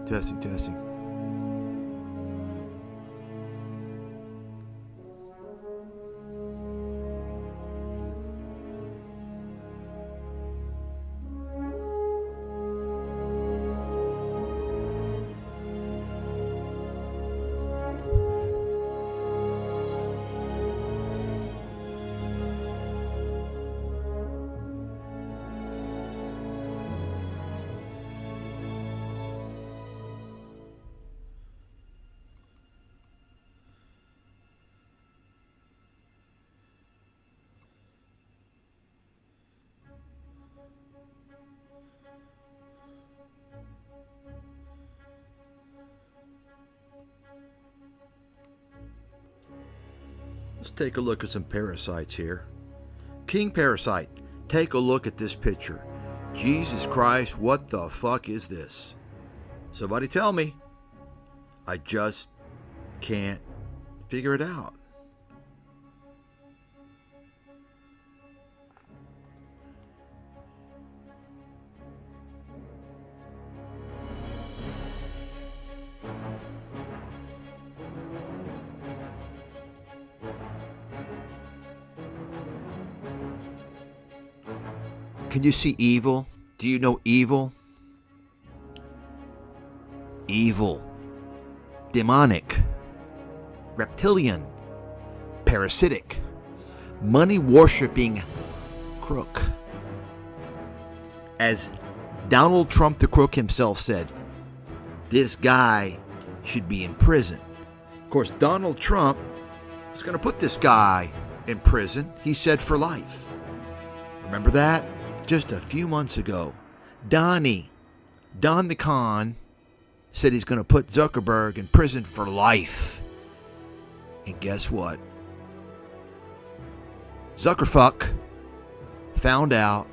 Testing, testing. Let's take a look at some parasites here. King Parasite, take a look at this picture. Jesus Christ, what the fuck is this? Somebody tell me. I just can't figure it out. Can you see evil? Do you know evil? Evil. Demonic. Reptilian. Parasitic. Money-worshipping crook. As Donald Trump the crook himself said, this guy should be in prison. Of course, Donald Trump is going to put this guy in prison. He said for life. Remember that? Just a few months ago, Don the Con, said he's going to put Zuckerberg in prison for life. And guess what? Zuckerfuck found out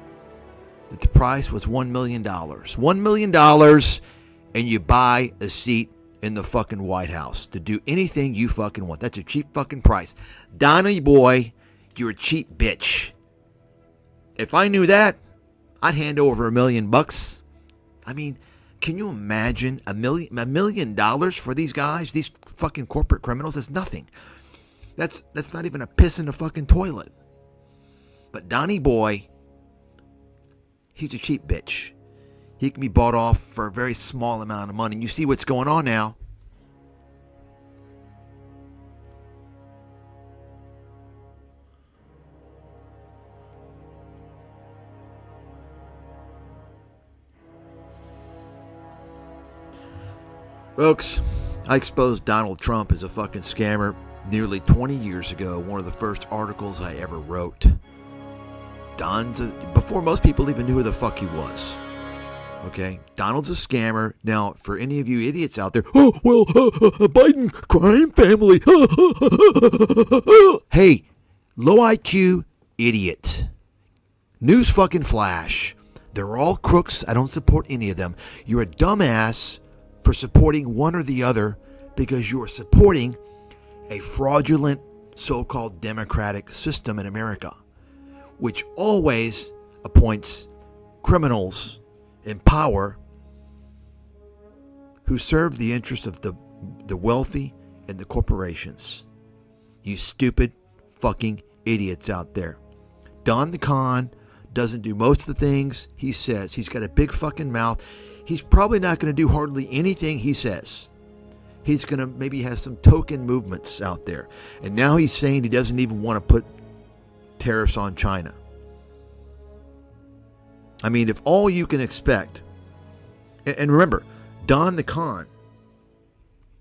that the price was $1 million. $1 million, and you buy a seat in the fucking White House to do anything you fucking want. That's a cheap fucking price. Donnie boy, you're a cheap bitch. If I knew that, I'd hand over $1 million. I mean, can you imagine $1 million for these guys, these fucking corporate criminals? That's nothing. That's not even a piss in the fucking toilet. But Donnie boy, he's a cheap bitch. He can be bought off for a very small amount of money. You see what's going on now. Folks, I exposed Donald Trump as a fucking scammer nearly 20 years ago. One of the first articles I ever wrote. Before most people even knew who the fuck he was. Okay? Donald's a scammer. Now, for any of you idiots out there, Biden crime family. Hey, low IQ idiot. News fucking flash. They're all crooks. I don't support any of them. You're a dumbass for supporting one or the other because you are supporting a fraudulent so-called democratic system in America, which always appoints criminals in power who serve the interests of the wealthy and the corporations. You stupid fucking idiots out there. Don the Con doesn't do most of the things he says. He's got a big fucking mouth. He's probably not going to do hardly anything he says. He's going to maybe have some token movements out there. And now he's saying he doesn't even want to put tariffs on China. I mean, if all you can expect, and remember, Don the Con,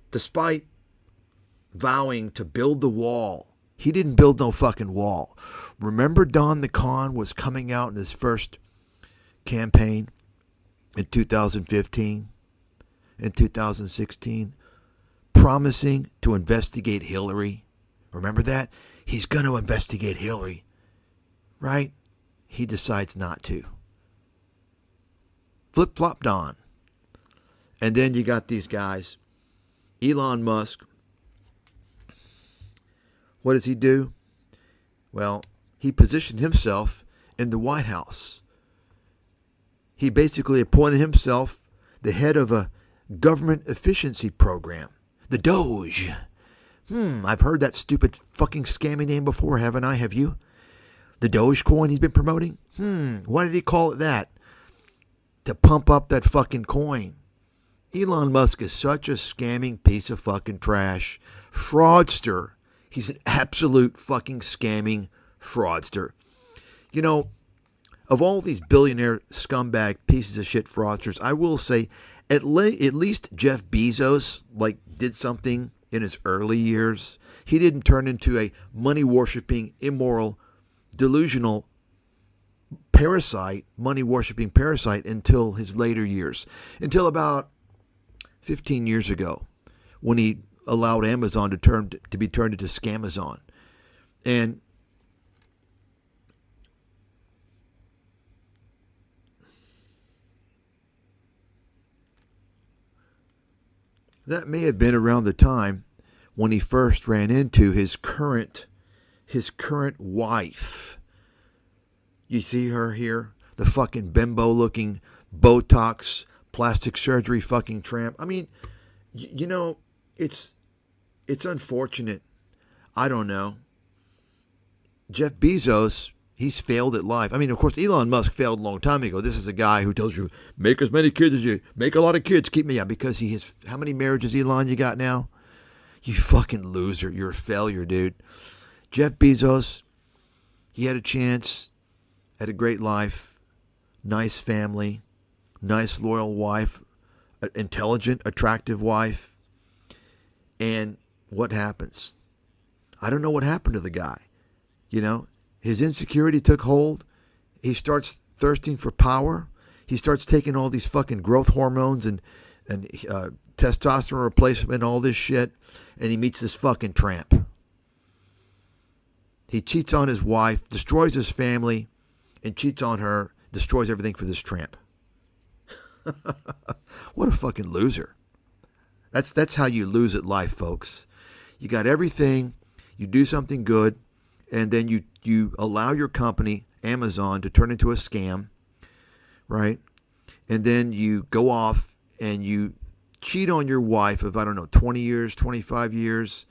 despite vowing to build the wall, he didn't build no fucking wall. Remember Don the Con was coming out in his first campaign in 2015, in 2016, promising to investigate Hillary. Remember that? He's going to investigate Hillary, right? He decides not to. Flip-flop Don. And then you got these guys. Elon Musk. What does he do? Well, he positioned himself in the White House. He basically appointed himself the head of a government efficiency program, the Doge. I've heard that stupid fucking scammy name before, haven't I? Have you? The Dogecoin he's been promoting? Why did he call it that? To pump up that fucking coin. Elon Musk is such a scamming piece of fucking trash. Fraudster. He's an absolute fucking scamming fraudster. You know, of all these billionaire scumbag pieces of shit fraudsters, I will say at least Jeff Bezos did something in his early years. He didn't turn into a money-worshipping, immoral, delusional money-worshipping parasite until his later years. Until about 15 years ago, when he allowed Amazon to be turned into Scamazon. And that may have been around the time when he first ran into his current wife. You see her here? The fucking bimbo-looking Botox plastic surgery fucking tramp. I mean, you know, it's unfortunate. I don't know. Jeff Bezos, he's failed at life. I mean, of course, Elon Musk failed a long time ago. This is a guy who tells you, make as many kids as you, make a lot of kids, keep me out. Because he has, how many marriages, Elon, you got now? You fucking loser. You're a failure, dude. Jeff Bezos, he had a chance, had a great life, nice family, nice loyal wife, intelligent, attractive wife. And what happens? I don't know what happened to the guy. You know, his insecurity took hold. He starts thirsting for power. He starts taking all these fucking growth hormones and testosterone replacement and all this shit. And he meets this fucking tramp. He cheats on his wife, destroys his family, and cheats on her, destroys everything for this tramp. What a fucking loser. That's how you lose at life, folks. You got everything, you do something good, and then you allow your company, Amazon, to turn into a scam, right? And then you go off and you cheat on your wife of, 20 years, 25 years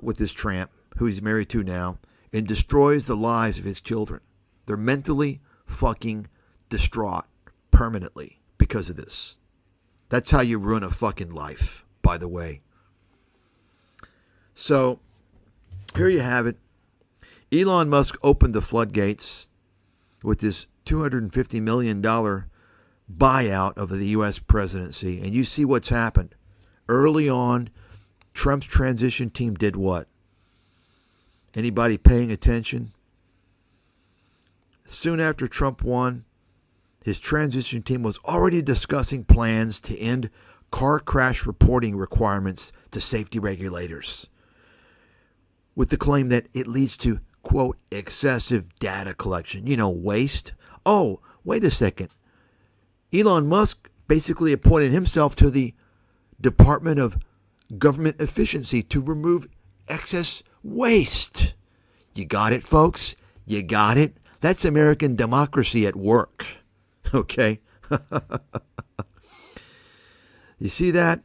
with this tramp who he's married to now, and destroys the lives of his children. They're mentally fucking distraught permanently because of this. That's how you ruin a fucking life, by the way. So, here you have it. Elon Musk opened the floodgates with this $250 million buyout of the U.S. presidency. And you see what's happened. Early on, Trump's transition team did what? Anybody paying attention? Soon after Trump won, his transition team was already discussing plans to end car crash reporting requirements to safety regulators, with the claim that it leads to, quote, excessive data collection. You know, waste. Oh, wait a second. Elon Musk basically appointed himself to the Department of Government Efficiency to remove excess waste. You got it, folks? You got it? That's American democracy at work. Okay? You see that?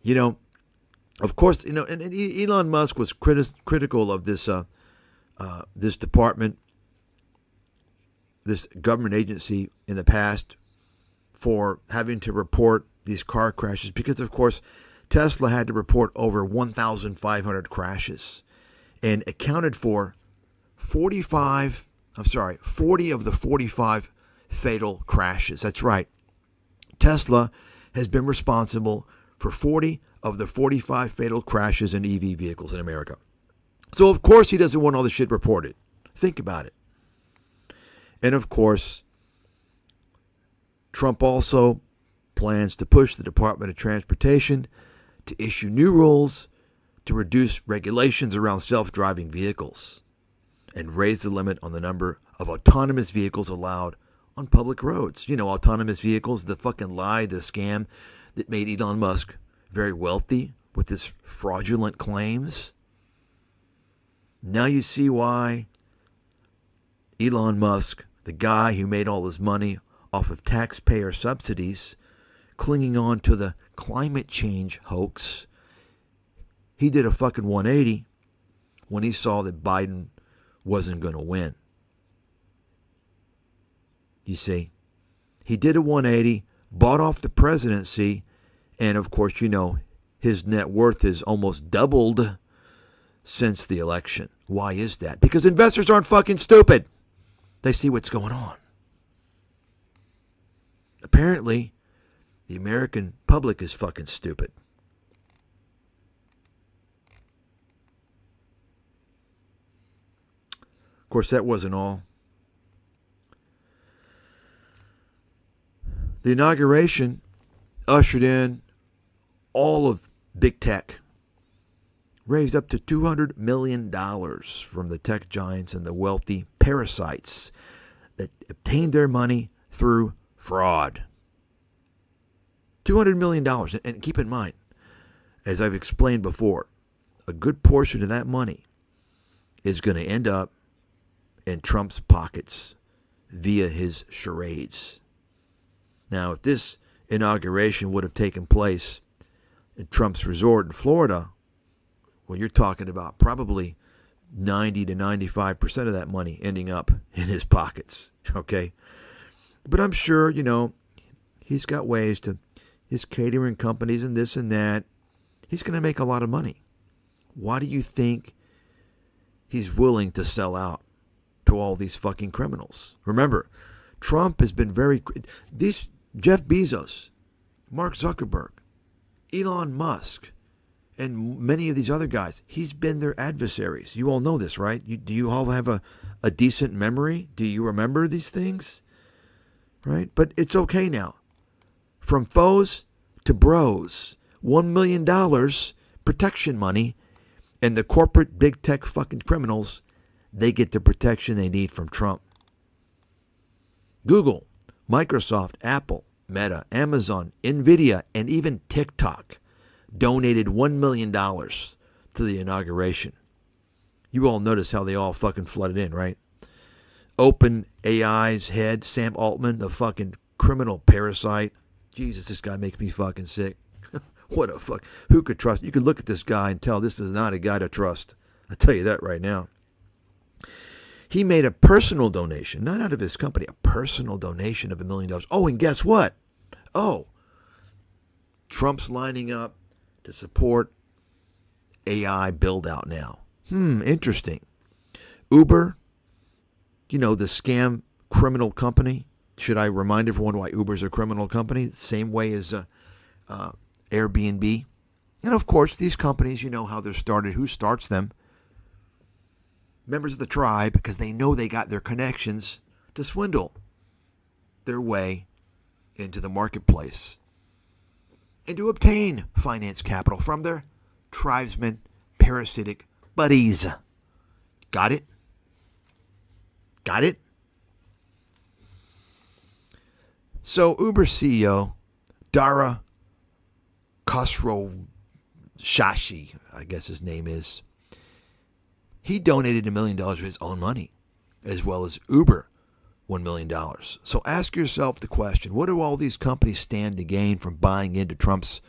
You know, of course, you know, and Elon Musk was critical of this this department, this government agency in the past for having to report these car crashes because, of course, Tesla had to report over 1,500 crashes and accounted for 40 of the 45 fatal crashes. That's right. Tesla has been responsible for 40 of the 45 fatal crashes in EV vehicles in America. So, of course, he doesn't want all this shit reported. Think about it. And, of course, Trump also plans to push the Department of Transportation to issue new rules to reduce regulations around self-driving vehicles and raise the limit on the number of autonomous vehicles allowed on public roads. You know, autonomous vehicles, the fucking lie, the scam that made Elon Musk very wealthy with his fraudulent claims. Now you see why Elon Musk, the guy who made all his money off of taxpayer subsidies, clinging on to the climate change hoax. He did a fucking 180 when he saw that Biden wasn't going to win. You see, he did a 180, bought off the presidency, and of course, you know, his net worth has almost doubled since the election. Why is that? Because investors aren't fucking stupid. They see what's going on. Apparently, the American public is fucking stupid. Of course, that wasn't all. The inauguration ushered in all of big tech, raised up to $200 million from the tech giants and the wealthy parasites that obtained their money through fraud. $200 million. And keep in mind, as I've explained before, a good portion of that money is going to end up in Trump's pockets via his charades. Now, if this inauguration would have taken place at Trump's resort in Florida, well, you're talking about probably 90 to 95% of that money ending up in his pockets, okay? But I'm sure, you know, he's got ways to, his catering companies and this and that, he's going to make a lot of money. Why do you think he's willing to sell out to all these fucking criminals? Remember, Trump has been these Jeff Bezos, Mark Zuckerberg, Elon Musk, and many of these other guys, he's been their adversaries. You all know this, right? Do you all have a decent memory? Do you remember these things? Right? But it's okay now. From foes to bros, $1 million protection money, and the corporate big tech fucking criminals, they get the protection they need from Trump. Google, Microsoft, Apple, Meta, Amazon, Nvidia, and even TikTok donated $1 million to the inauguration. You all notice how they all fucking flooded in, right? OpenAI's head, Sam Altman, the fucking criminal parasite. Jesus, this guy makes me fucking sick. What a fuck. Who could trust? You could look at this guy and tell this is not a guy to trust. I'll tell you that right now. He made a personal donation, not out of his company, a personal donation of $1 million. Oh, and guess what? Oh, Trump's lining up to support AI build out now. Interesting. Uber, you know, the scam criminal company. Should I remind everyone why Uber's a criminal company? The same way as Airbnb. And of course, these companies, you know how they're started. Who starts them? Members of the tribe, because they know they got their connections to swindle their way into the marketplace and to obtain finance capital from their tribesmen, parasitic buddies. Got it? Got it? So Uber CEO Dara Khosrowshahi, I guess his name is, he donated $1 million of his own money, as well as Uber $1 million. So ask yourself the question, what do all these companies stand to gain from buying into Trump's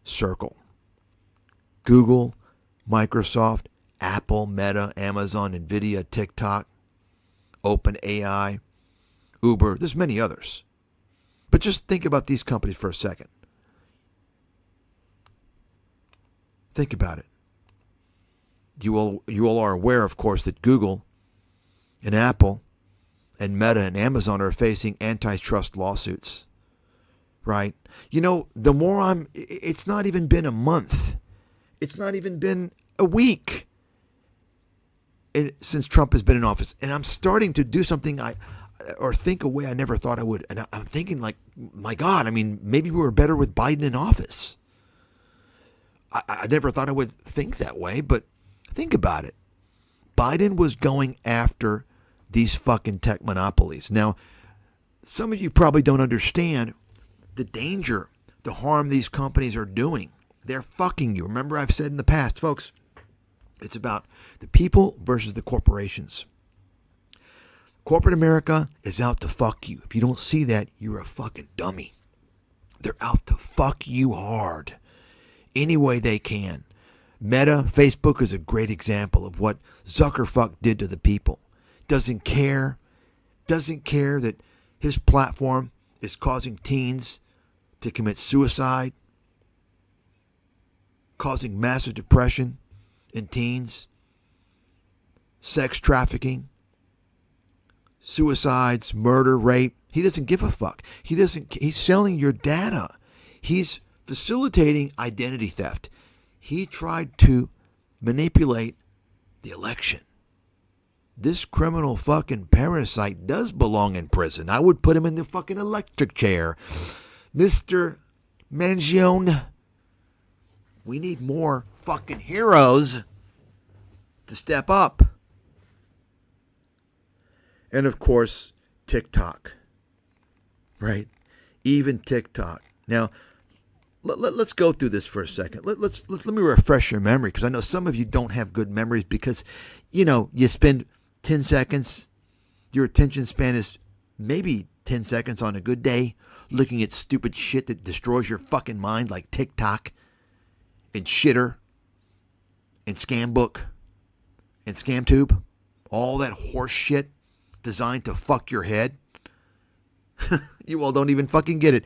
circle? Google, Microsoft, Apple, Meta, Amazon, Nvidia, TikTok, OpenAI, Uber. There's many others. But just think about these companies for a second. Think about it. You all are aware, of course, that Google and Apple and Meta and Amazon are facing antitrust lawsuits, right? You know, the more it's not even been a month. It's not even been a week since Trump has been in office. And I'm starting to do something or think a way I never thought I would. And I'm thinking like, my God, I mean, maybe we were better with Biden in office. I never thought I would think that way, but think about it. Biden was going after these fucking tech monopolies. Now, some of you probably don't understand the danger, the harm these companies are doing. They're fucking you. Remember, I've said in the past, folks, it's about the people versus the corporations. Corporate America is out to fuck you. If you don't see that, you're a fucking dummy. They're out to fuck you hard any way they can. Meta, Facebook is a great example of what Zuckerfuck did to the people. Doesn't care that his platform is causing teens to commit suicide, causing massive depression in teens, sex trafficking, suicides, murder, rape. He doesn't give a fuck. He's selling your data. He's facilitating identity theft. He tried to manipulate the election. This criminal fucking parasite does belong in prison. I would put him in the fucking electric chair. Mr. Mangione, we need more fucking heroes to step up. And of course, TikTok. Right? Even TikTok. Now, let's go through this for a second. Let me refresh your memory, because I know some of you don't have good memories because, you spend 10 seconds, your attention span is maybe 10 seconds on a good day looking at stupid shit that destroys your fucking mind, like TikTok and Shitter and Scambook and ScamTube. All that horse shit designed to fuck your head. You all don't even fucking get it.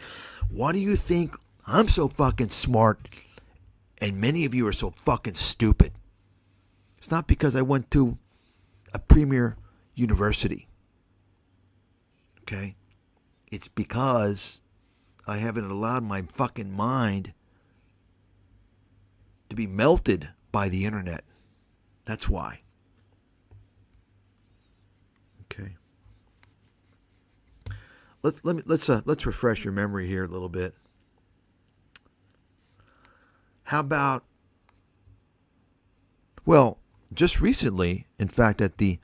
Why do you think I'm so fucking smart and many of you are so fucking stupid? It's not because I went to a premier university. Okay? It's because I haven't allowed my fucking mind to be melted by the internet. That's why. Okay. Let's refresh your memory here a little bit. How about, well, just recently, in fact, at the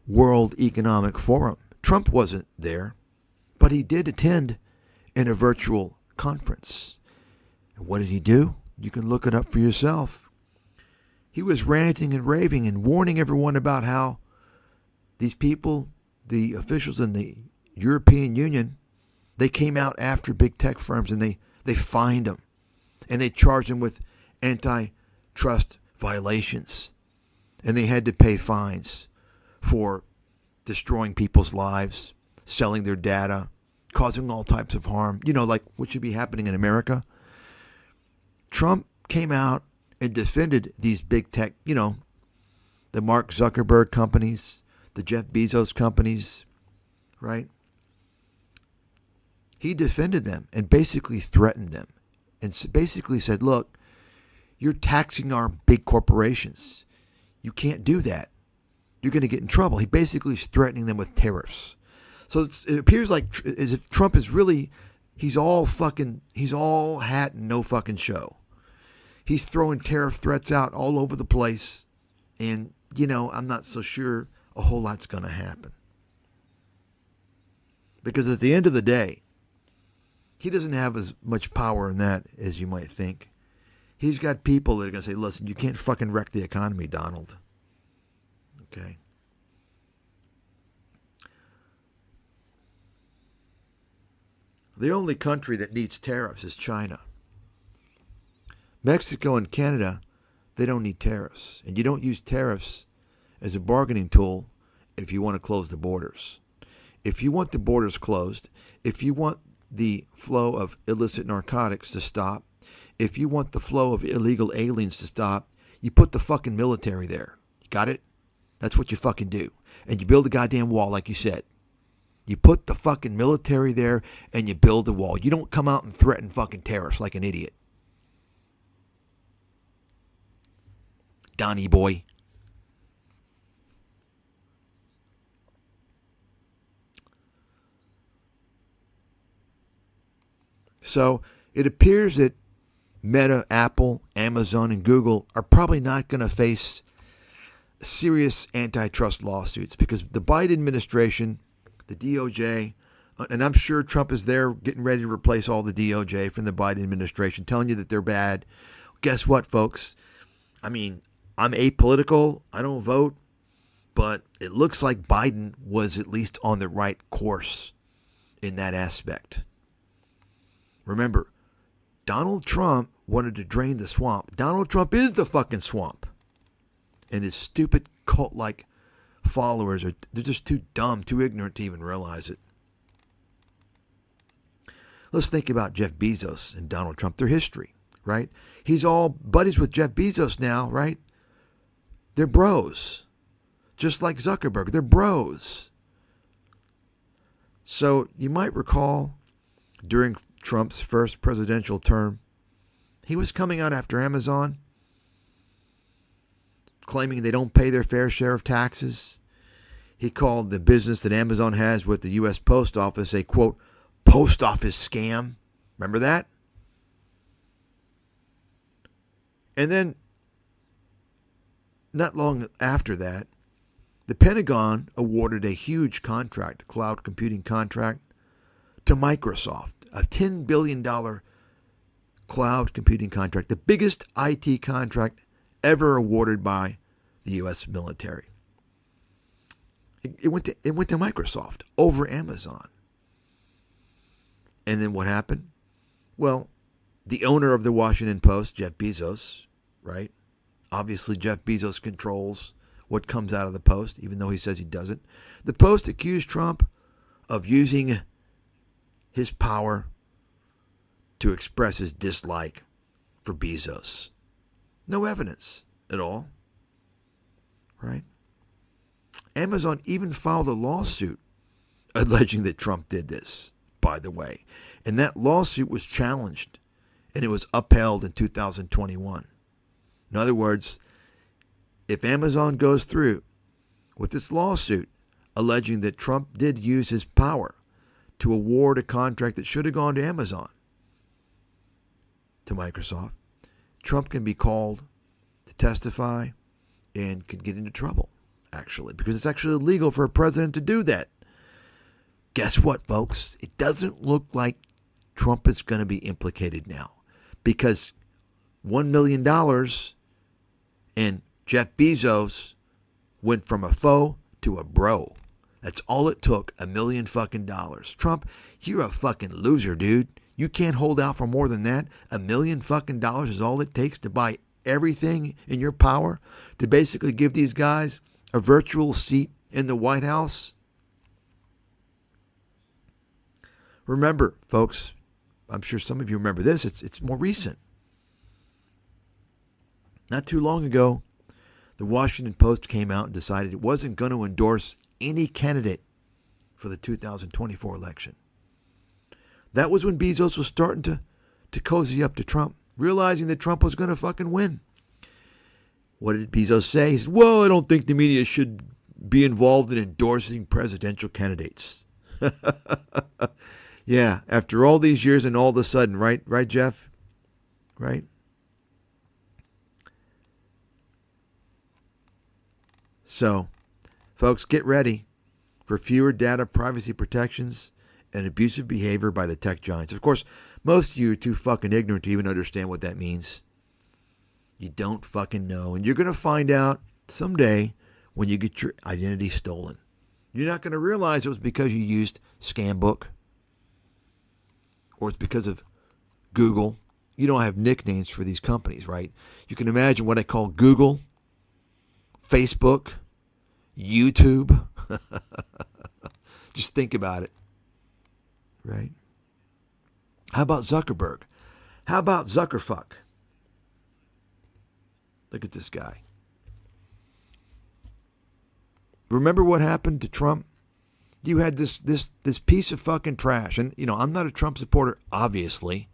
World Economic Forum, Trump wasn't there, but he did attend in a virtual conference. And what did he do? You can look it up for yourself. He was ranting and raving and warning everyone about how these people, the officials in the European Union, they came out after big tech firms and they fined them. And they charged them with antitrust violations. And they had to pay fines for destroying people's lives, selling their data, causing all types of harm. Like what should be happening in America. Trump came out and defended these big tech, the Mark Zuckerberg companies, the Jeff Bezos companies, right? He defended them and basically threatened them. And basically said, look, you're taxing our big corporations. You can't do that. You're going to get in trouble. He basically is threatening them with tariffs. So it appears like as if Trump is really, he's all hat and no fucking show. He's throwing tariff threats out all over the place. And, I'm not so sure a whole lot's going to happen. Because at the end of the day, he doesn't have as much power in that as you might think. He's got people that are going to say, listen, you can't fucking wreck the economy, Donald. Okay. The only country that needs tariffs is China. Mexico and Canada, they don't need tariffs. And you don't use tariffs as a bargaining tool if you want to close the borders. If you want the borders closed, if you want the flow of illicit narcotics to stop, if you want the flow of illegal aliens to stop, you put the fucking military there. You got it? That's what you fucking do. And you build a goddamn wall like you said. You put the fucking military there and you build a wall. You don't come out and threaten fucking tariffs like an idiot. Donnie boy. So it appears that Meta, Apple, Amazon, and Google are probably not going to face serious antitrust lawsuits because the Biden administration, the DOJ, and I'm sure Trump is there getting ready to replace all the DOJ from the Biden administration, telling you that they're bad. Guess what, folks? I mean, I'm apolitical. I don't vote. But it looks like Biden was at least on the right course in that aspect. Remember, Donald Trump wanted to drain the swamp. Donald Trump is the fucking swamp. And his stupid cult-like followers they're just too dumb, too ignorant to even realize it. Let's think about Jeff Bezos and Donald Trump, their history, right? He's all buddies with Jeff Bezos now, right? They're bros. Just like Zuckerberg, they're bros. So you might recall during Trump's first presidential term, he was coming out after Amazon, claiming they don't pay their fair share of taxes. He called the business that Amazon has with the U.S. Post Office a, quote, post office scam. Remember that? And then, not long after that, the Pentagon awarded a huge contract, a cloud computing contract, to Microsoft, a $10 billion cloud computing contract, the biggest IT contract ever awarded by the U.S. military. It went to Microsoft over Amazon. And then what happened? Well, the owner of the Washington Post, Jeff Bezos, right? Obviously, Jeff Bezos controls what comes out of the Post, even though he says he doesn't. The Post accused Trump of using his power to express his dislike for Bezos. No evidence at all, right? Amazon even filed a lawsuit alleging that Trump did this, by the way. And that lawsuit was challenged, and it was upheld in 2021. In other words, if Amazon goes through with this lawsuit alleging that Trump did use his power to award a contract that should have gone to Amazon to Microsoft, Trump can be called to testify and could get into trouble, actually, because it's actually illegal for a president to do that. Guess what, folks? It doesn't look like Trump is going to be implicated now, because $1 million and Jeff Bezos went from a foe to a bro. That's all it took, $1 million fucking dollars. Trump, you're a fucking loser, dude. You can't hold out for more than that. $1 million fucking dollars is all it takes to buy everything in your power to basically give these guys a virtual seat in the White House. Remember, folks, I'm sure some of you remember this. It's more recent. Not too long ago, the Washington Post came out and decided it wasn't going to endorse any candidate for the 2024 election. That was when Bezos was starting to cozy up to Trump, realizing that Trump was going to fucking win. What did Bezos say? He said, well, I don't think the media should be involved in endorsing presidential candidates. Yeah, after all these years and all of a sudden, right, Jeff? Right? So, folks, get ready for fewer data privacy protections and abusive behavior by the tech giants. Of course, most of you are too fucking ignorant to even understand what that means. You don't fucking know. And you're going to find out someday when you get your identity stolen. You're not going to realize it was because you used Scambook or it's because of Google. You don't have nicknames for these companies, right? You can imagine what I call Google, Facebook, YouTube. Just think about it, right? How about Zuckerberg? How about Zuckerfuck? Look at this guy. Remember what happened to Trump? You had this piece of fucking trash. And, you know, I'm not a Trump supporter, obviously.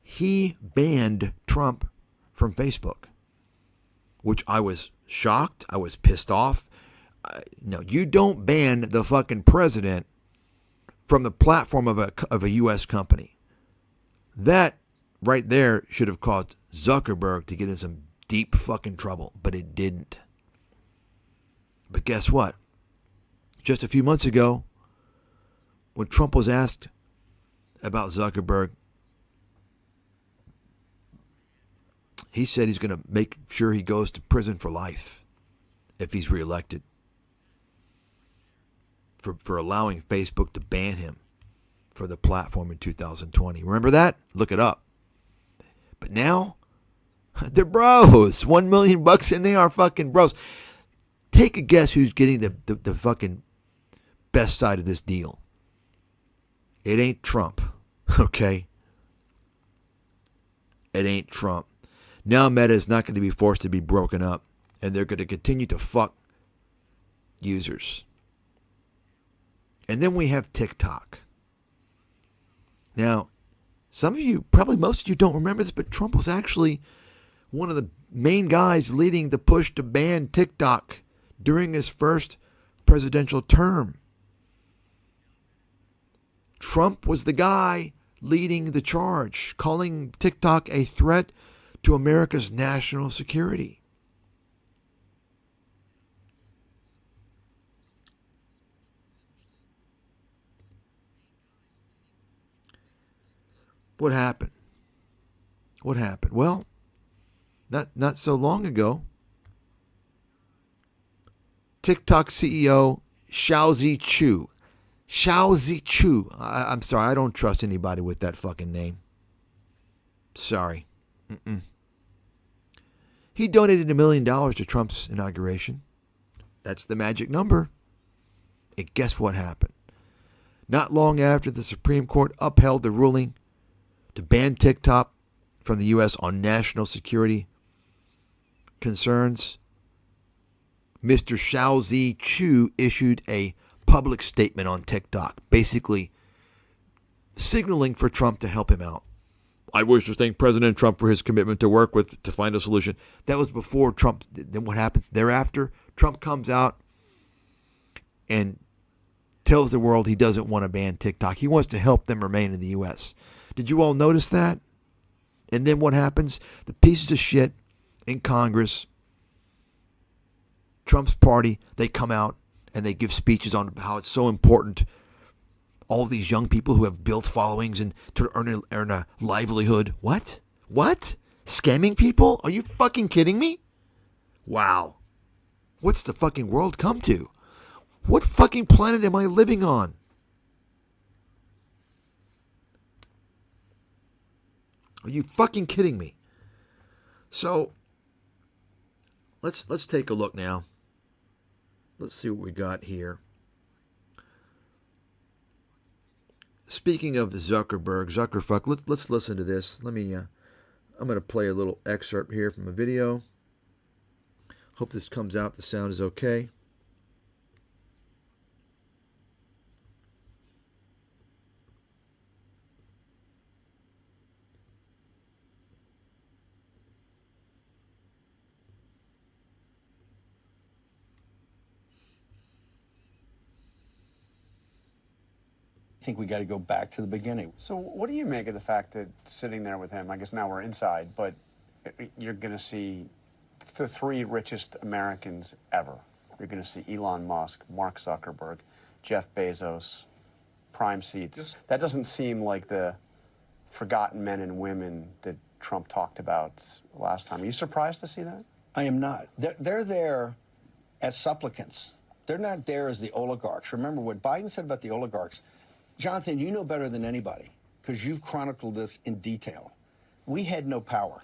He banned Trump from Facebook, which I was shocked. I was pissed off. No, you don't ban the fucking president from the platform of a U.S. company. That right there should have caused Zuckerberg to get in some deep fucking trouble, but it didn't. But guess what? Just a few months ago, when Trump was asked about Zuckerberg, He said he's going to make sure he goes to prison for life if he's reelected for allowing Facebook to ban him for the platform in 2020. Remember that? Look it up. But now, they're bros. $1 million and they are fucking bros. Take a guess who's getting the fucking best side of this deal. It ain't Trump, okay? It ain't Trump. Now Meta is not going to be forced to be broken up, and they're going to continue to fuck users. And then we have TikTok. Now, some of you, probably most of you don't remember this, but Trump was actually one of the main guys leading the push to ban TikTok during his first presidential term. Trump was the guy leading the charge, calling TikTok a threat to America's national security. What happened? What happened? Well, not so long ago, TikTok CEO Xiaozi Chu. I'm sorry, I don't trust anybody with that fucking name. Sorry. He donated $1 million to Trump's inauguration. That's the magic number. And guess what happened? Not long after the Supreme Court upheld the ruling to ban TikTok from the U.S. on national security concerns, Mr. Xiaozi Chu issued a public statement on TikTok, basically signaling for Trump to help him out. I wish to thank President Trump for his commitment to work to find a solution. That was before Trump. Then what happens thereafter? Trump comes out and tells the world he doesn't want to ban TikTok. He wants to help them remain in the U.S. Did you all notice that? And then what happens? The pieces of shit in Congress, Trump's party, they come out and they give speeches on how it's so important. All these young people who have built followings and to earn a livelihood. What? What? Scamming people? Are you fucking kidding me? Wow. What's the fucking world come to? What fucking planet am I living on? Are you fucking kidding me? So, let's take a look now. Let's see what we got here. Speaking of Zuckerfuck, let's listen to this. I'm going to play a little excerpt here from a video. Hope this comes out. The sound is okay. I think we got to go back to the beginning. So what do you make of the fact that sitting there with him, I guess now we're inside, but you're going to see the three richest Americans ever. You're going to see Elon Musk, Mark Zuckerberg, Jeff Bezos, prime seats. That doesn't seem like the forgotten men and women that Trump talked about last time. Are you surprised to see that? I am not. They're there as supplicants. They're not there as the oligarchs. Remember what Biden said about the oligarchs. Jonathan, you know better than anybody because you've chronicled this in detail. We had no power.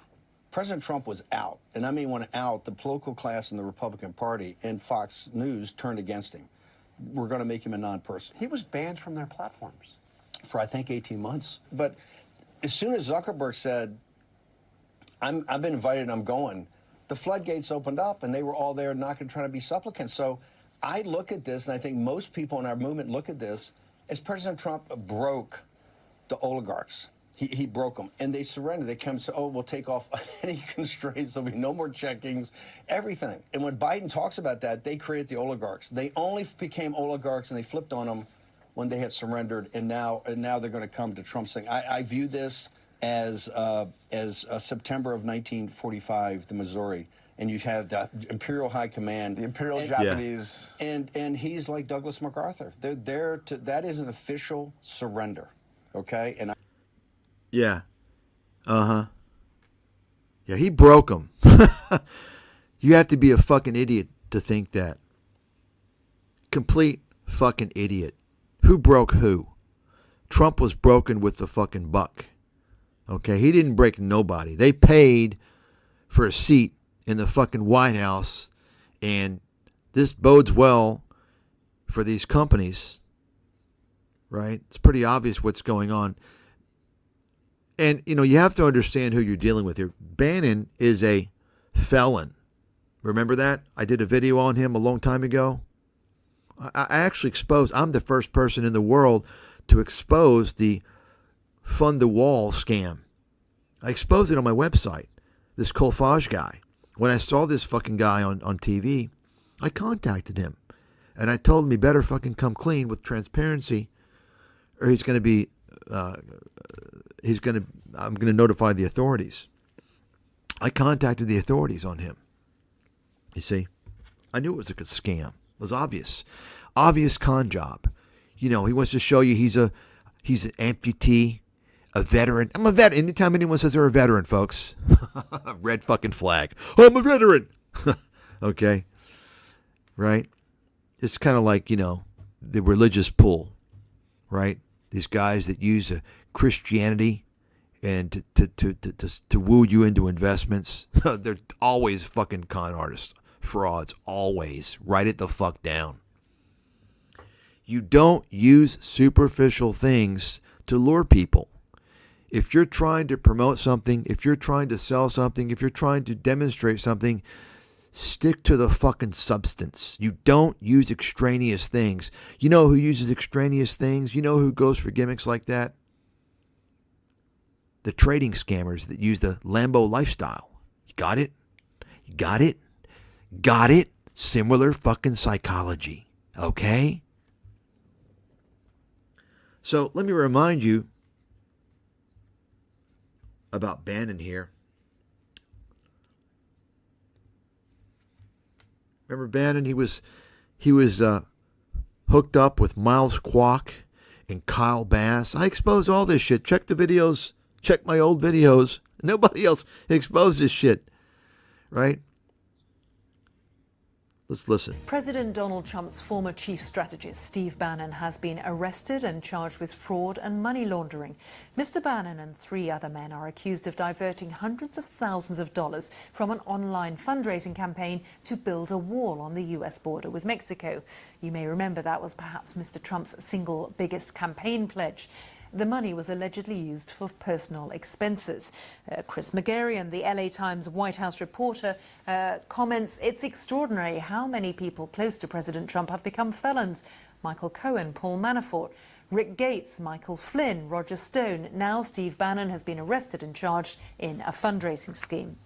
President Trump was out, and I mean when out, the political class in the Republican Party and Fox News turned against him. We're going to make him a non-person. He was banned from their platforms. For, I think, 18 months. But as soon as Zuckerberg said, I've been invited and I'm going, the floodgates opened up, and they were all there knocking, trying to be supplicants. So I look at this, and I think most people in our movement look at this as President Trump broke the oligarchs. He broke them, and they surrendered. They come and say, oh, we'll take off any constraints. There'll be no more checkings, everything. And when Biden talks about that, they create the oligarchs. They only became oligarchs, and they flipped on them when they had surrendered, and now they're going to come to Trump saying, I view this as September of 1945, the Missouri. And you have the Imperial High Command. The Imperial Japanese. And he's like Douglas MacArthur. They're there to, that is an official surrender, okay? And yeah. Uh-huh. Yeah, he broke them. You have to be a fucking idiot to think that. Complete fucking idiot. Who broke who? Trump was broken with the fucking buck. Okay, he didn't break nobody. They paid for a seat in the fucking White House, and this bodes well for these companies, right? It's pretty obvious what's going on. And, you know, you have to understand who you're dealing with here. Bannon is a felon. Remember that? I did a video on him a long time ago. I actually exposed, I'm the first person in the world to expose the fund the wall scam. I exposed it on my website, this Colfage guy. When I saw this fucking guy on TV, I contacted him. And I told him he better fucking come clean with transparency, or he's going to be, I'm going to notify the authorities. I contacted the authorities on him. You see, I knew it was a good scam. It was obvious con job. You know, he wants to show you he's an amputee, a veteran. I'm a veteran. Anytime anyone says they're a veteran, folks, red fucking flag. I'm a veteran. Okay, right? It's kind of like, you know, the religious pull, right? These guys that use Christianity and to woo you into investments. They're always fucking con artists, frauds, always. Write it the fuck down. You don't use superficial things to lure people. If you're trying to promote something, if you're trying to sell something, if you're trying to demonstrate something, stick to the fucking substance. You don't use extraneous things. You know who uses extraneous things? You know who goes for gimmicks like that? The trading scammers that use the Lambo lifestyle. You got it? You got it? Got it? Similar fucking psychology. Okay? So let me remind you about Bannon here. Remember Bannon? He was hooked up with Miles Kwok and Kyle Bass. I expose all this shit. Check the videos. Check my old videos. Nobody else exposed this shit. Right? Let's listen. President Donald Trump's former chief strategist, Steve Bannon, has been arrested and charged with fraud and money laundering. Mr. Bannon and 3 other men are accused of diverting hundreds of thousands of dollars from an online fundraising campaign to build a wall on the U.S. border with Mexico. You may remember that was perhaps Mr. Trump's single biggest campaign pledge. The money was allegedly used for personal expenses. Chris McGarrian, the LA Times White House reporter, comments, it's extraordinary how many people close to President Trump have become felons. Michael Cohen, Paul Manafort, Rick Gates, Michael Flynn, Roger Stone. Now Steve Bannon has been arrested and charged in a fundraising scheme.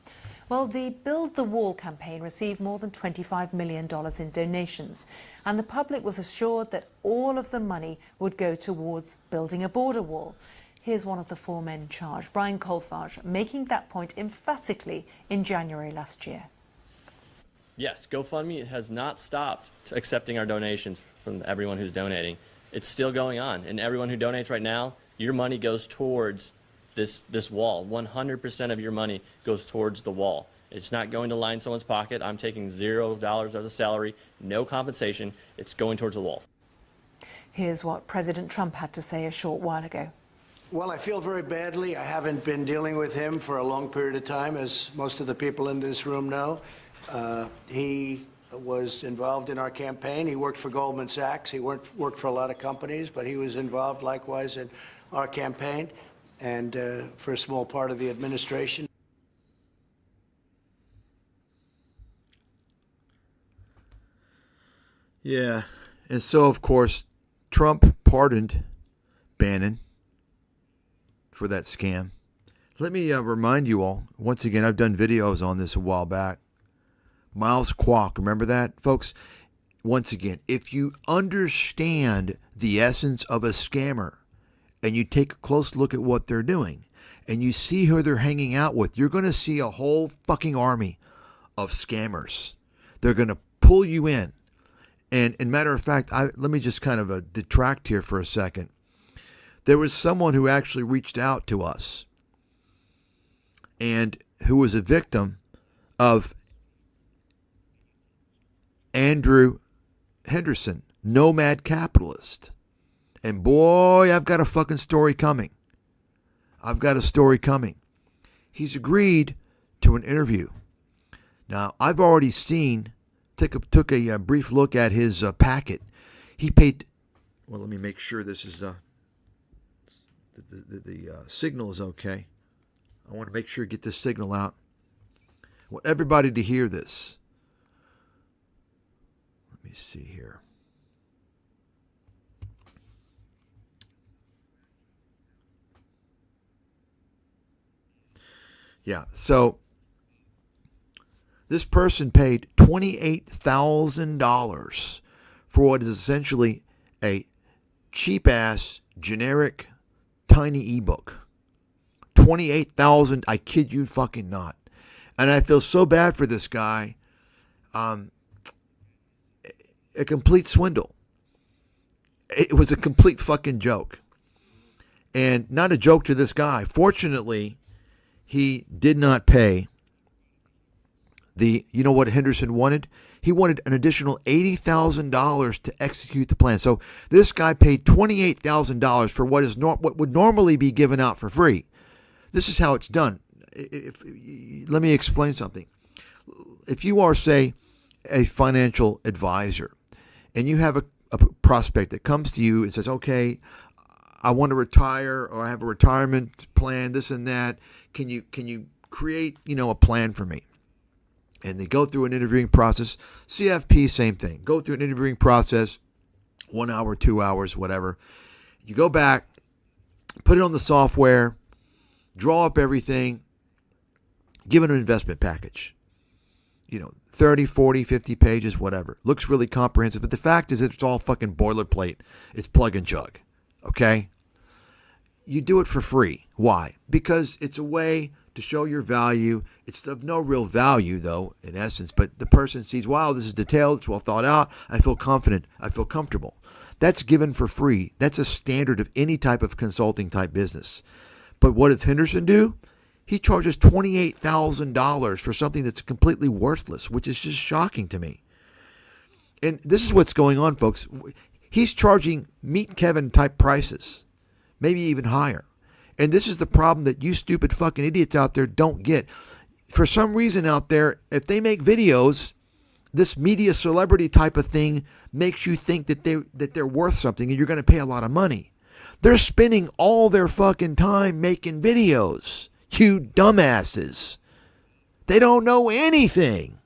Well, the Build the Wall campaign received more than $25 million in donations, and the public was assured that all of the money would go towards building a border wall. Here's one of the 4 men charged, Brian Colfage, making that point emphatically in January last year. Yes, GoFundMe has not stopped accepting our donations from everyone who's donating. It's still going on, and everyone who donates right now, your money goes towards this wall. 100% of your money goes towards the wall. It's not going to line someone's pocket. I'm taking $0 of the salary, no compensation. It's going towards the wall. Here's what President Trump had to say a short while ago. Well, I feel very badly. I haven't been dealing with him for a long period of time, as most of the people in this room know. He was involved in our campaign. He worked for Goldman Sachs. He worked for a lot of companies, but he was involved likewise in our campaign and for a small part of the administration. Yeah, and so, of course, Trump pardoned Bannon for that scam. Let me remind you all, once again, I've done videos on this a while back. Miles Kwok, remember that, folks? Once again, if you understand the essence of a scammer and you take a close look at what they're doing and you see who they're hanging out with, you're going to see a whole fucking army of scammers. They're going to pull you in. And matter of fact, let me just kind of detract here for a second. There was someone who actually reached out to us. And who was a victim of Andrew Henderson, nomad capitalist. And boy, I've got a fucking story coming. I've got a story coming. He's agreed to an interview. Now, I've already took a brief look at his packet. He paid, well, let me make sure this is, the signal is okay. I want to make sure to get this signal out. I want everybody to hear this. Let me see here. Yeah, so this person paid $28,000 for what is essentially a cheap-ass, generic, tiny ebook. $28,000, I kid you fucking not. And I feel so bad for this guy. A complete swindle. It was a complete fucking joke. And not a joke to this guy. Fortunately, he did not pay you know what Henderson wanted? He wanted an additional $80,000 to execute the plan. So this guy paid $28,000 for what would normally be given out for free. This is how it's done. Let me explain something. If you are, say, a financial advisor, and you have a prospect that comes to you and says, okay, I want to retire, or I have a retirement plan, this and that. Can you create, a plan for me? And they go through an interviewing process. CFP, same thing. Go through an interviewing process, 1 hour, 2 hours, whatever. You go back, put it on the software, draw up everything, give it an investment package. 30, 40, 50 pages, whatever. Looks really comprehensive. But the fact is that it's all fucking boilerplate. It's plug and chug. Okay? You do it for free. Why? Because it's a way to show your value. It's of no real value, though, in essence. But the person sees, wow, this is detailed. It's well thought out. I feel confident. I feel comfortable. That's given for free. That's a standard of any type of consulting type business. But what does Henderson do? He charges $28,000 for something that's completely worthless, which is just shocking to me. And this is what's going on, folks. He's charging Meet Kevin type prices, maybe even higher. And this is the problem that you stupid fucking idiots out there don't get. For some reason out there, if they make videos, this media celebrity type of thing makes you think that they're worth something and you're going to pay a lot of money. They're spending all their fucking time making videos. You dumbasses. They don't know anything.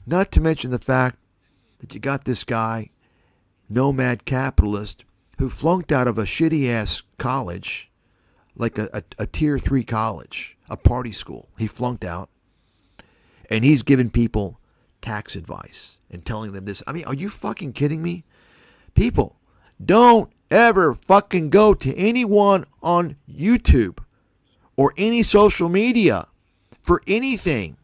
Not to mention the fact that you got this guy, nomad capitalist, who flunked out of a shitty-ass college, like a tier 3 college, a party school. He flunked out. And he's giving people tax advice and telling them this. I mean, are you fucking kidding me? People, don't ever fucking go to anyone on YouTube or any social media for anything.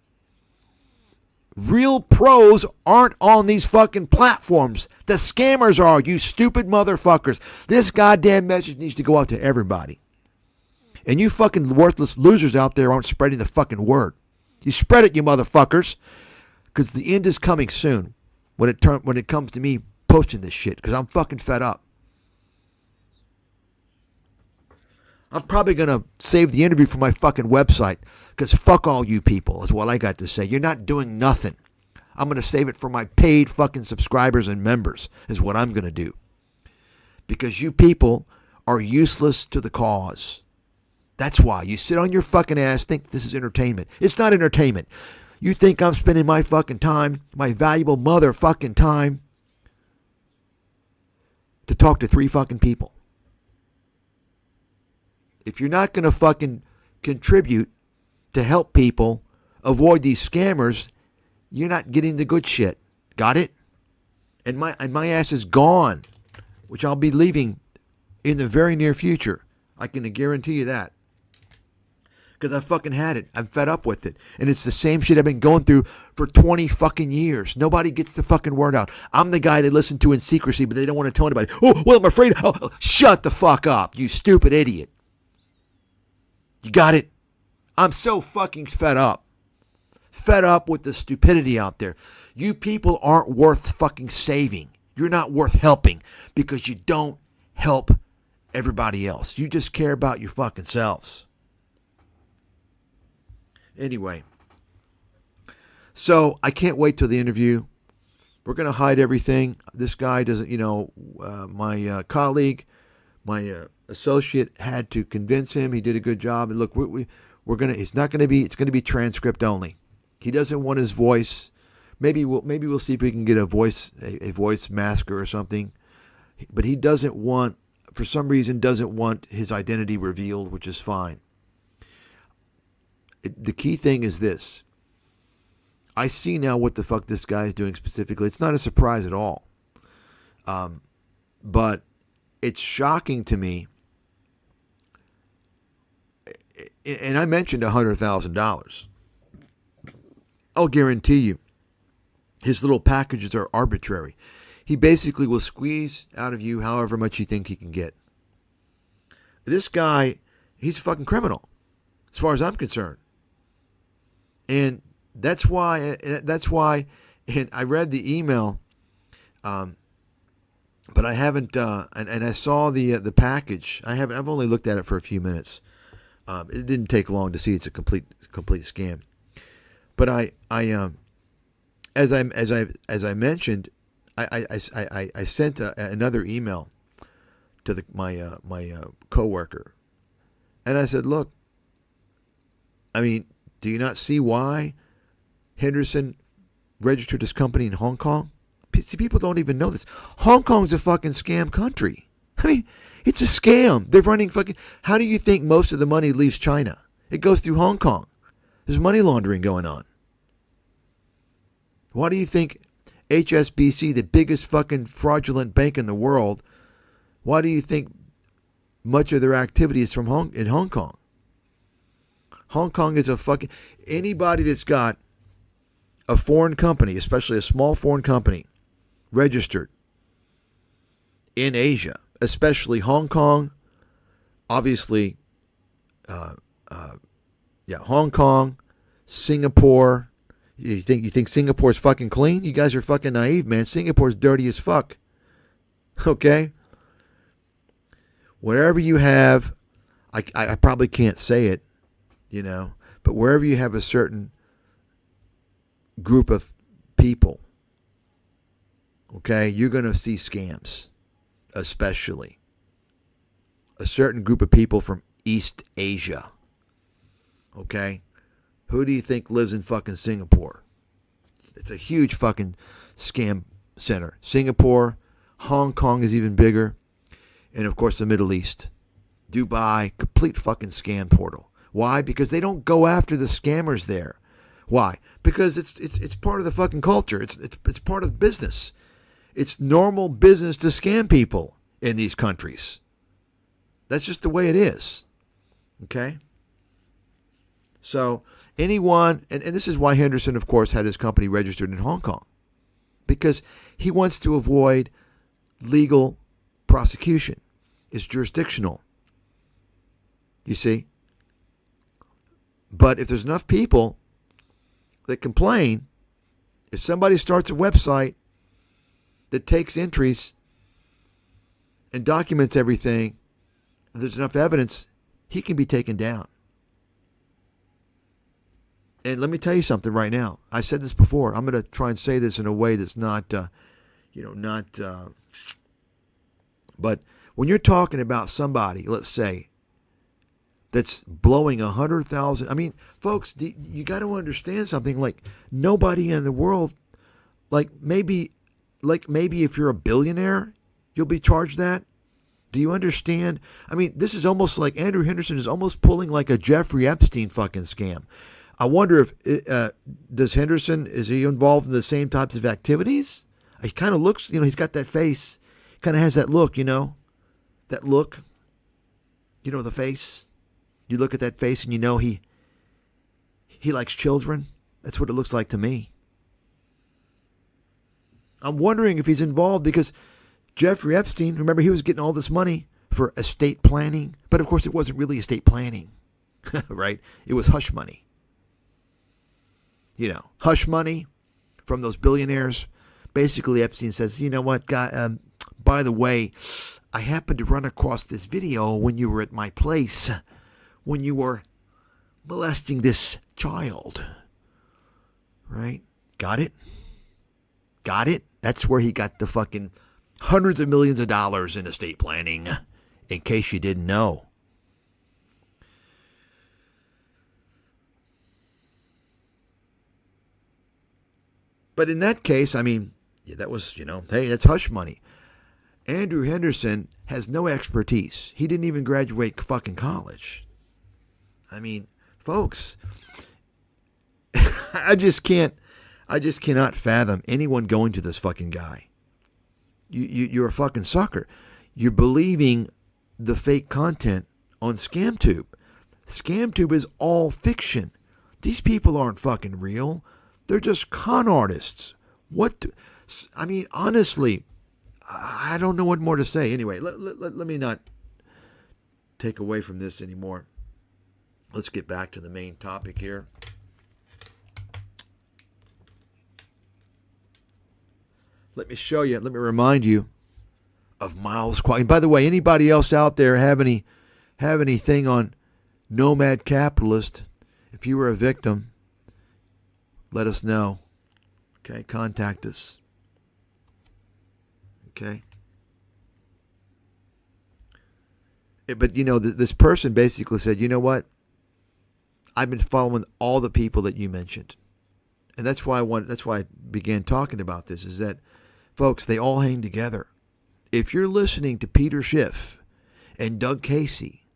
Real pros aren't on these fucking platforms. The scammers are, you stupid motherfuckers. This goddamn message needs to go out to everybody. And you fucking worthless losers out there aren't spreading the fucking word. You spread it, you motherfuckers. Because the end is coming soon when it comes to me posting this shit. Because I'm fucking fed up. I'm probably going to save the interview for my fucking website. Because fuck all you people is what I got to say. You're not doing nothing. I'm going to save it for my paid fucking subscribers and members is what I'm going to do. Because you people are useless to the cause. That's why. You sit on your fucking ass, think this is entertainment. It's not entertainment. You think I'm spending my fucking time, my valuable motherfucking time, to talk to 3 fucking people. If you're not going to fucking contribute to help people avoid these scammers, you're not getting the good shit. Got it? And my ass is gone, which I'll be leaving in the very near future. I can guarantee you that. Because I fucking had it. I'm fed up with it. And it's the same shit I've been going through for 20 fucking years. Nobody gets the fucking word out. I'm the guy they listen to in secrecy, but they don't want to tell anybody. Oh, well, I'm afraid. Oh, shut the fuck up, you stupid idiot. You got it? I'm so fucking fed up. Fed up with the stupidity out there. You people aren't worth fucking saving. You're not worth helping because you don't help everybody else. You just care about your fucking selves. Anyway, so I can't wait till the interview. We're going to hide everything. This guy doesn't, my colleague, my associate had to convince him. He did a good job. And look, we're going to, it's going to be transcript only. He doesn't want his voice. Maybe we'll see if we can get a voice masker or something. But he doesn't want, for some reason, doesn't want his identity revealed, which is fine. The key thing is this. I see now what the fuck this guy is doing specifically. It's not a surprise at all. But it's shocking to me. And I mentioned $100,000. I'll guarantee you, his little packages are arbitrary. He basically will squeeze out of you however much you think he can get. This guy, he's a fucking criminal, as far as I'm concerned. And that's why, and I read the email, but I haven't, and I saw the package. I've only looked at it for a few minutes. It didn't take long to see it's a complete scam. But as I mentioned, I sent another email to my coworker, and I said, look, I mean, do you not see why Henderson registered his company in Hong Kong? See, people don't even know this. Hong Kong's a fucking scam country. I mean, it's a scam. They're running fucking... How do you think most of the money leaves China? It goes through Hong Kong. There's money laundering going on. Why do you think HSBC, the biggest fucking fraudulent bank in the world, why do you think much of their activity is from in Hong Kong? Hong Kong is a fucking... Anybody that's got a foreign company, especially a small foreign company, registered in Asia, especially Hong Kong, obviously, Hong Kong, Singapore. You think Singapore's fucking clean? You guys are fucking naive, man. Singapore's dirty as fuck. Okay? Wherever you have, I probably can't say it, but wherever you have a certain group of people, okay, you're going to see scams, especially a certain group of people from East Asia, okay? Who do you think lives in fucking Singapore? It's a huge fucking scam center. Singapore, Hong Kong is even bigger, and of course the Middle East. Dubai, complete fucking scam portal. Why? Because they don't go after the scammers there. Why? Because it's part of the fucking culture. It's part of business. It's normal business to scam people in these countries. That's just the way it is. Okay? So anyone, and this is why Henderson, of course, had his company registered in Hong Kong. Because he wants to avoid legal prosecution. It's jurisdictional. You see? But if there's enough people that complain, if somebody starts a website that takes entries and documents everything, and there's enough evidence, he can be taken down. And let me tell you something right now. I said this before. I'm going to try and say this in a way that's not, but when you're talking about somebody, let's say, that's blowing 100,000. I mean, folks, you got to understand something. Like, nobody in the world, maybe if you're a billionaire, you'll be charged that. Do you understand? I mean, this is almost like Andrew Henderson is almost pulling like a Jeffrey Epstein fucking scam. I wonder if does Henderson, is he involved in the same types of activities? He kind of looks, he's got that face, kind of has that look, that look, the face. You look at that face and he likes children. That's what it looks like to me. I'm wondering if he's involved because Jeffrey Epstein, remember, he was getting all this money for estate planning, but of course it wasn't really estate planning. right? It was hush money. You know, hush money from those billionaires. Basically, Epstein says, you know what, guy, by the way, I happened to run across this video when you were at my place, when you were molesting this child. Right? Got it? Got it? That's where he got the fucking hundreds of millions of dollars in estate planning, in case you didn't know. But in that case, I mean, yeah, that was, hey, that's hush money. Andrew Henderson has no expertise. He didn't even graduate fucking college. I mean, folks, I just cannot fathom anyone going to this fucking guy. You're a fucking sucker. You're believing the fake content on ScamTube. ScamTube is all fiction. These people aren't fucking real. They're just con artists. I mean, honestly, I don't know what more to say. Anyway, let me not take away from this anymore. Let's get back to the main topic here. Let me show you, let me remind you of Miles Kwok. And by the way, anybody else out there have anything on Nomad Capitalist? If you were a victim, let us know. Okay, contact us. Okay. But this person basically said, you know what? I've been following all the people that you mentioned, and that's why I began talking about this. Is that, folks, they all hang together. If you're listening to Peter Schiff and Doug Casey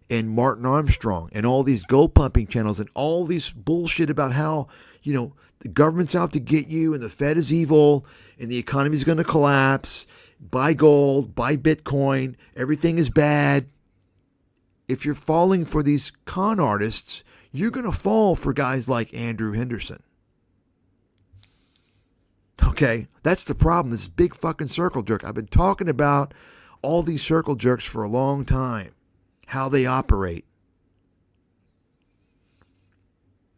and Martin Armstrong and all these gold pumping channels and all these bullshit about how, the government's out to get you and the Fed is evil and the economy is going to collapse, buy gold, buy Bitcoin, everything is bad. If you're falling for these con artists, you're going to fall for guys like Andrew Henderson. Okay, that's the problem. This big fucking circle jerk. I've been talking about all these circle jerks for a long time, how they operate.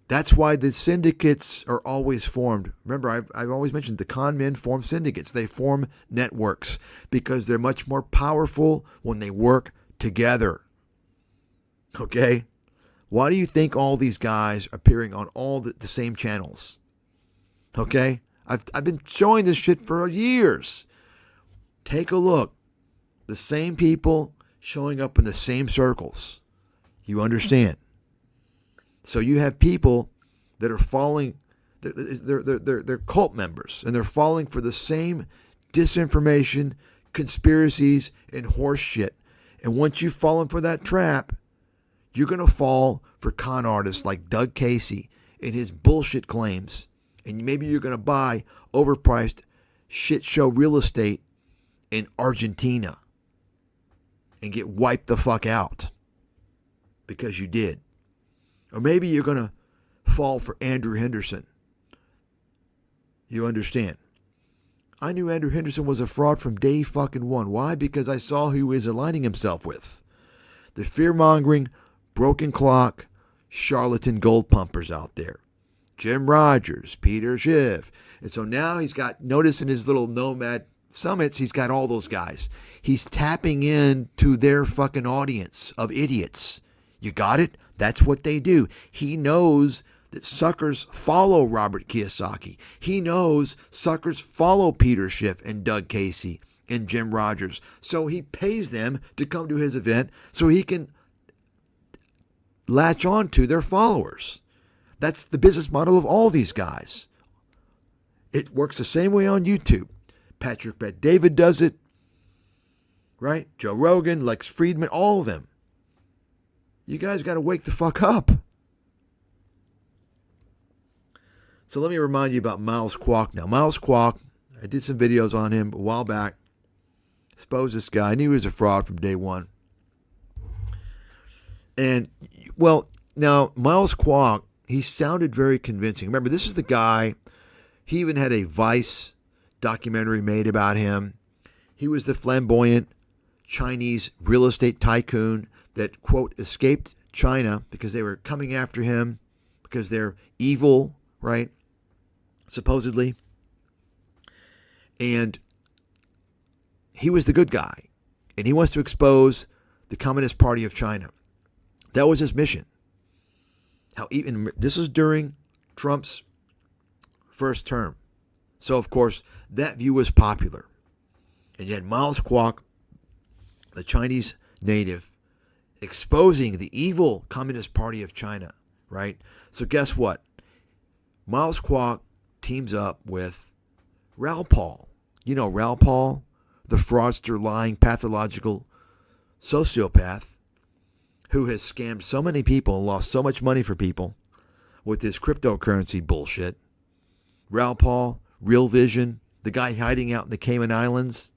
That's why the syndicates are always formed. Remember, I've always mentioned the con men form syndicates. They form networks because they're much more powerful when they work together. Okay? Why do you think all these guys are appearing on all the same channels? Okay? I've been showing this shit for years. Take a look. The same people showing up in the same circles. You understand? So you have people that are falling, they're cult members, and they're falling for the same disinformation, conspiracies, and horse shit. And once you've fallen for that trap, you're going to fall for con artists like Doug Casey and his bullshit claims. And maybe you're going to buy overpriced shit show real estate in Argentina and get wiped the fuck out because you did. Or maybe you're going to fall for Andrew Henderson. You understand? I knew Andrew Henderson was a fraud from day fucking one. Why? Because I saw who he was aligning himself with. The fear-mongering, broken clock, charlatan gold pumpers out there. Jim Rogers, Peter Schiff. And so now he's got, notice in his little Nomad Summits, he's got all those guys. He's tapping into their fucking audience of idiots. You got it? That's what they do. He knows that suckers follow Robert Kiyosaki. He knows suckers follow Peter Schiff and Doug Casey and Jim Rogers. So he pays them to come to his event so he can latch on to their followers. That's the business model of all these guys. It works the same way on YouTube. Patrick Bet-David does it, right? Joe Rogan, Lex Friedman, all of them. You guys got to wake the fuck up. So let me remind you about Miles Kwok now. Miles Kwok, I did some videos on him a while back. Exposed this guy. I knew he was a fraud from day one. And, well, now, Miles Kwok, he sounded very convincing. Remember, this is the guy, he even had a Vice documentary made about him. He was the flamboyant Chinese real estate tycoon that, quote, escaped China because they were coming after him because they're evil, right? Supposedly. And he was the good guy. And he wants to expose the Communist Party of China. That was his mission. How even this was during Trump's first term. So, of course, that view was popular. And you had Miles Kwok, the Chinese native, exposing the evil Communist Party of China, right? So guess what? Miles Kwok teams up with Raoul Paul. You know Raoul Paul, the fraudster, lying, pathological sociopath who has scammed so many people and lost so much money for people with his cryptocurrency bullshit. Raoul Paul, Real Vision, the guy hiding out in the Cayman Islands,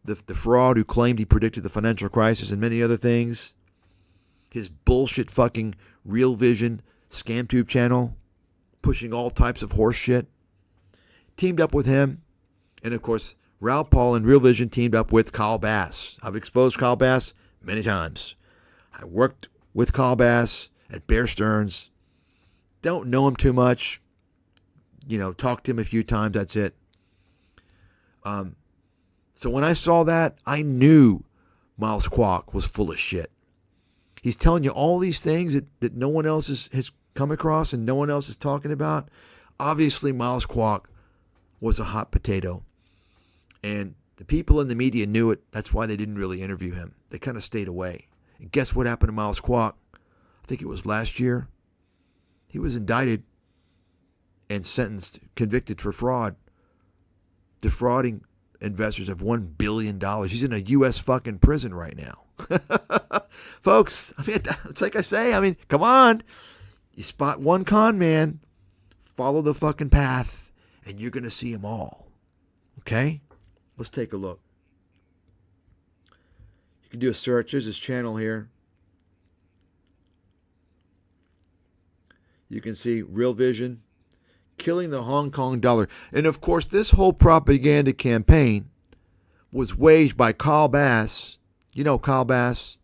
the fraud who claimed he predicted the financial crisis and many other things. His bullshit fucking Real Vision scam tube channel, pushing all types of horse shit. Teamed up with him. And of course, Raoul Paul and Real Vision teamed up with Kyle Bass. I've exposed Kyle Bass many times. I worked with Kyle Bass at Bear Stearns. Don't know him too much. Talked to him a few times. That's it. So when I saw that, I knew Miles Kwok was full of shit. He's telling you all these things that no one else has come across and no one else is talking about. Obviously, Miles Kwok was a hot potato. And the people in the media knew it. That's why they didn't really interview him. They kind of stayed away. And guess what happened to Miles Kwok? I think it was last year. He was indicted and sentenced, convicted for fraud, defrauding investors of $1 billion. He's in a U.S. fucking prison right now. Folks, it's like I say, come on. You spot one con man, follow the fucking path, and you're going to see them all. Okay? Let's take a look. You can do a search. There's his channel here. You can see Real Vision, killing the Hong Kong dollar. And of course, this whole propaganda campaign was waged by Kyle Bass. You know Kyle Bass?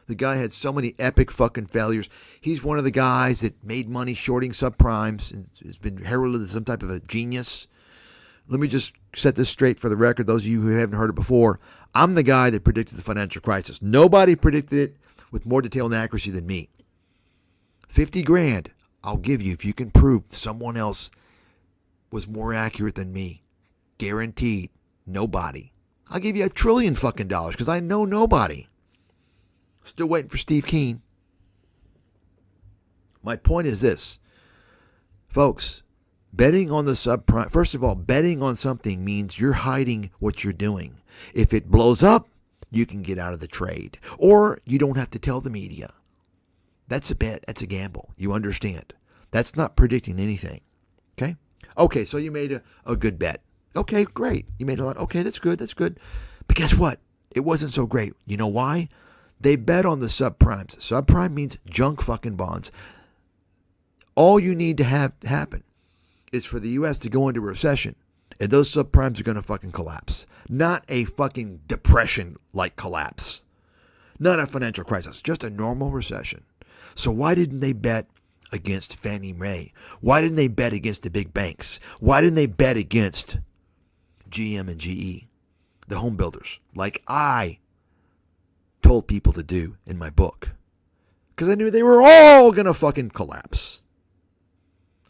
The guy had so many epic fucking failures. He's one of the guys that made money shorting subprimes and has been heralded as some type of a genius. Let me just set this straight for the record, those of you who haven't heard it before. I'm the guy that predicted the financial crisis. Nobody predicted it with more detail and accuracy than me. 50 grand, I'll give you if you can prove someone else was more accurate than me. Guaranteed. Nobody. I'll give you $1 trillion fucking dollars because I know nobody. Still waiting for Steve Keen. My point is this. Folks, betting on the subprime, first of all, betting on something means you're hiding what you're doing. If it blows up, you can get out of the trade. Or you don't have to tell the media. That's a bet. That's a gamble. You understand. That's not predicting anything. Okay? Okay, so you made a good bet. Okay, great. You made a lot. Okay, that's good. That's good. But guess what? It wasn't so great. You know why? They bet on the subprimes. Subprime means junk fucking bonds. All you need to have happen is for the U.S. to go into recession, and those subprimes are going to fucking collapse. Not a fucking depression-like collapse. Not a financial crisis. Just a normal recession. So why didn't they bet against Fannie Mae? Why didn't they bet against the big banks? Why didn't they bet against GM and GE, the home builders, like I told people to do in my book? Because I knew they were all going to fucking collapse.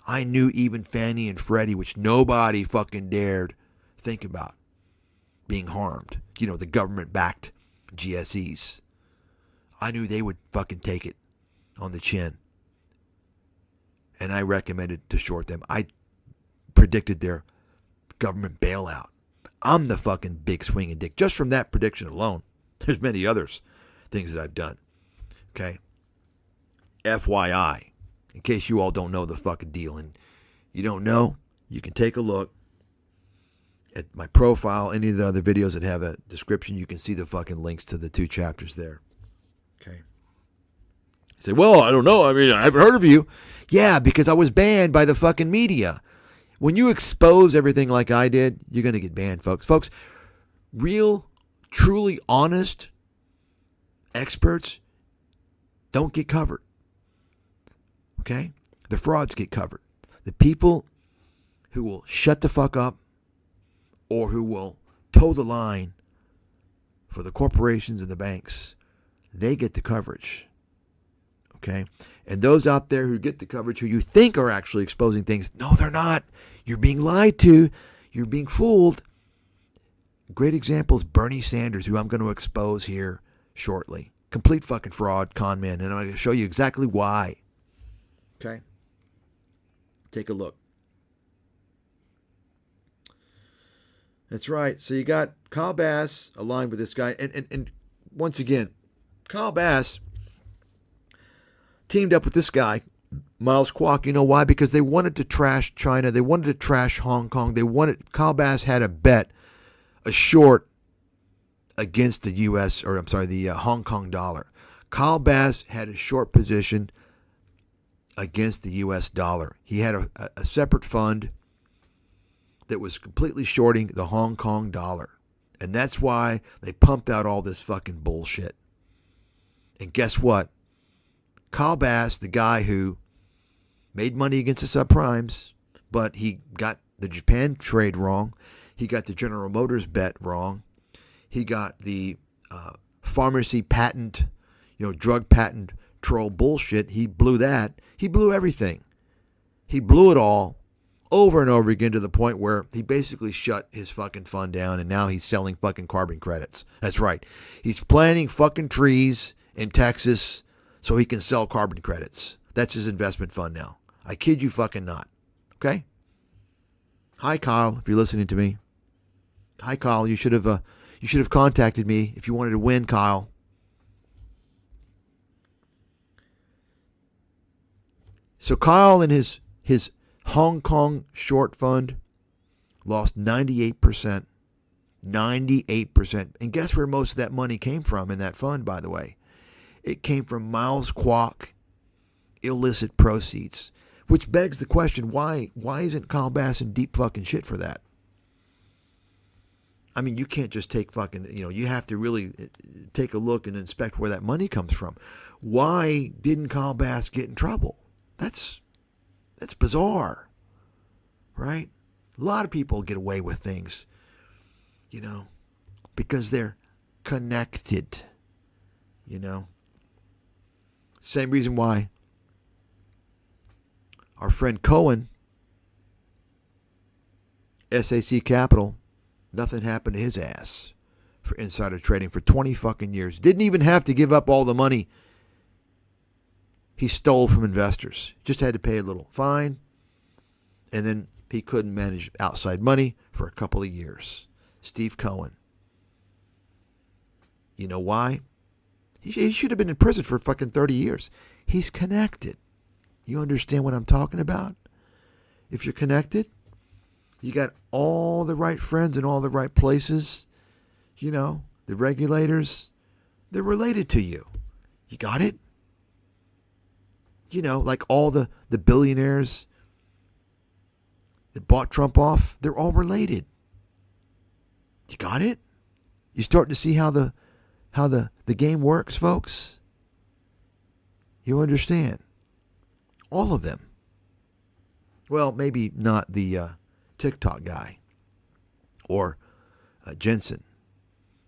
I knew even Fannie and Freddie, which nobody fucking dared think about being harmed. You know, the government-backed GSEs. I knew they would fucking take it on the chin. And I recommended to short them. I predicted their government bailout. I'm the fucking big swinging dick. Just from that prediction alone. There's many others, things that I've done. Okay? FYI. In case you all don't know the fucking deal. And you don't know, you can take a look at my profile, any of the other videos that have a description. You can see the fucking links to the 2 chapters there. Okay? You say, well, I don't know. I mean, I haven't heard of you. Yeah, because I was banned by the fucking media. When you expose everything like I did, you're going to get banned, folks. Folks, real, truly honest experts, don't get covered. Okay? The frauds get covered. The people who will shut the fuck up or who will toe the line for the corporations and the banks, they get the coverage. Okay? And those out there who get the coverage, who you think are actually exposing things, no, they're not. You're being lied to. You're being fooled. Great example is Bernie Sanders, who I'm going to expose here shortly. Complete fucking fraud, con man. And I'm going to show you exactly why. Okay? Take a look. That's right. So you got Kyle Bass aligned with this guy. And once again, Kyle Bass teamed up with this guy, Miles Kwok. You know why? Because they wanted to trash China. They wanted to trash Hong Kong. Kyle Bass had a bet, a short against the U.S., or I'm sorry, the Hong Kong dollar. Kyle Bass had a short position against the U.S. dollar. He had a separate fund that was completely shorting the Hong Kong dollar. And that's why they pumped out all this fucking bullshit. And guess what? Kyle Bass, the guy who made money against the subprimes, but he got the Japan trade wrong. He got the General Motors bet wrong. He got the pharmacy patent, drug patent troll bullshit. He blew that. He blew everything. He blew it all over and over again to the point where he basically shut his fucking fund down, and now he's selling fucking carbon credits. That's right. He's planting fucking trees in Texas so he can sell carbon credits. That's his investment fund now. I kid you fucking not. Okay? Hi, Kyle, if you're listening to me. Hi, Kyle. You should have contacted me if you wanted to win, Kyle. So Kyle and his Hong Kong short fund lost 98%. 98%. And guess where most of that money came from in that fund, by the way? It came from Miles Kwok illicit proceeds. Which begs the question, why isn't Kyle Bass in deep fucking shit for that? I mean, you can't just take fucking, you have to really take a look and inspect where that money comes from. Why didn't Kyle Bass get in trouble? That's bizarre, right? A lot of people get away with things, because they're connected, Same reason why our friend Cohen, SAC Capital, nothing happened to his ass for insider trading for 20 fucking years. Didn't even have to give up all the money he stole from investors. Just had to pay a little fine. And then he couldn't manage outside money for a couple of years. Steve Cohen. You know why? He should have been in prison for fucking 30 years. He's connected. You understand what I'm talking about? If you're connected, you got all the right friends in all the right places. The regulators, they're related to you. You got it? Like all the billionaires that bought Trump off, they're all related. You got it? You start to see how the game works, folks? You understand? All of them. Well, maybe not the TikTok guy or Jensen.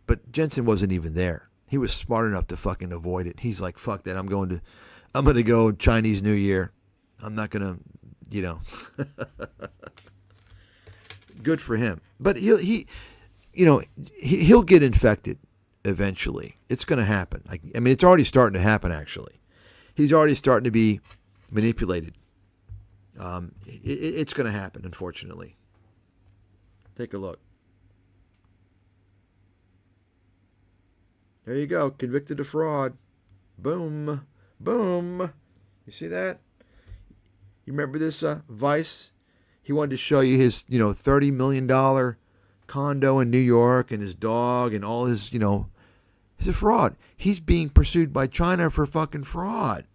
But Jensen wasn't even there. He was smart enough to fucking avoid it. He's like, fuck that. I'm going to go Chinese New Year. I'm not going to, Good for him. But he'll get infected eventually. It's going to happen. I mean, it's already starting to happen, actually. He's already starting to be manipulated. It's going to happen, unfortunately. Take a look. There you go. Convicted of fraud. Boom. Boom. You see that? You remember this Vice? He wanted to show you his, $30 million condo in New York and his dog and all his, he's a fraud. He's being pursued by China for fucking fraud.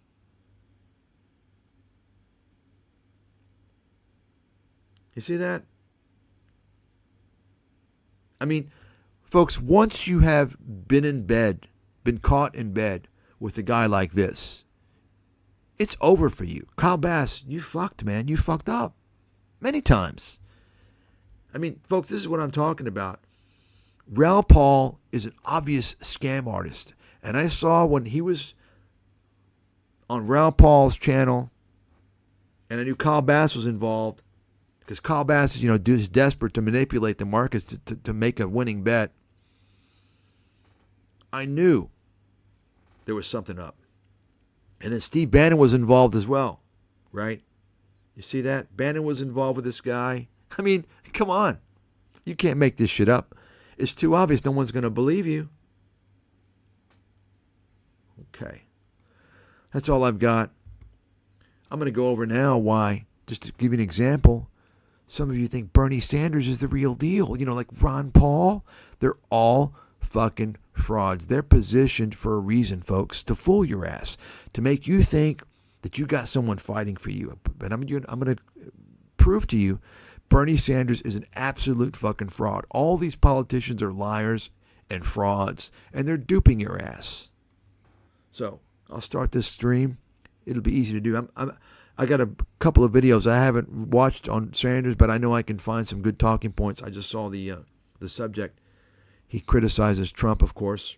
You see that? I mean, folks, once you have been in bed, been caught in bed with a guy like this, it's over for you. Kyle Bass, you fucked, man. You fucked up many times. I mean, folks, this is what I'm talking about. Raoul Paul is an obvious scam artist. And I saw when he was on Raoul Paul's channel, and I knew Kyle Bass was involved, because Kyle Bass, is desperate to manipulate the markets to make a winning bet. I knew there was something up. And then Steve Bannon was involved as well, right? You see that? Bannon was involved with this guy. I mean, come on. You can't make this shit up. It's too obvious. No one's going to believe you. Okay. That's all I've got. I'm going to go over now why, just to give you an example, some of you think Bernie Sanders is the real deal. Like Ron Paul. They're all fucking frauds. They're positioned for a reason, folks, to fool your ass, to make you think that you got someone fighting for you. But I'm going to prove to you Bernie Sanders is an absolute fucking fraud. All these politicians are liars and frauds, and they're duping your ass. So I'll start this stream. It'll be easy to do. I got a couple of videos I haven't watched on Sanders, but I know I can find some good talking points. I just saw the subject. He criticizes Trump, of course.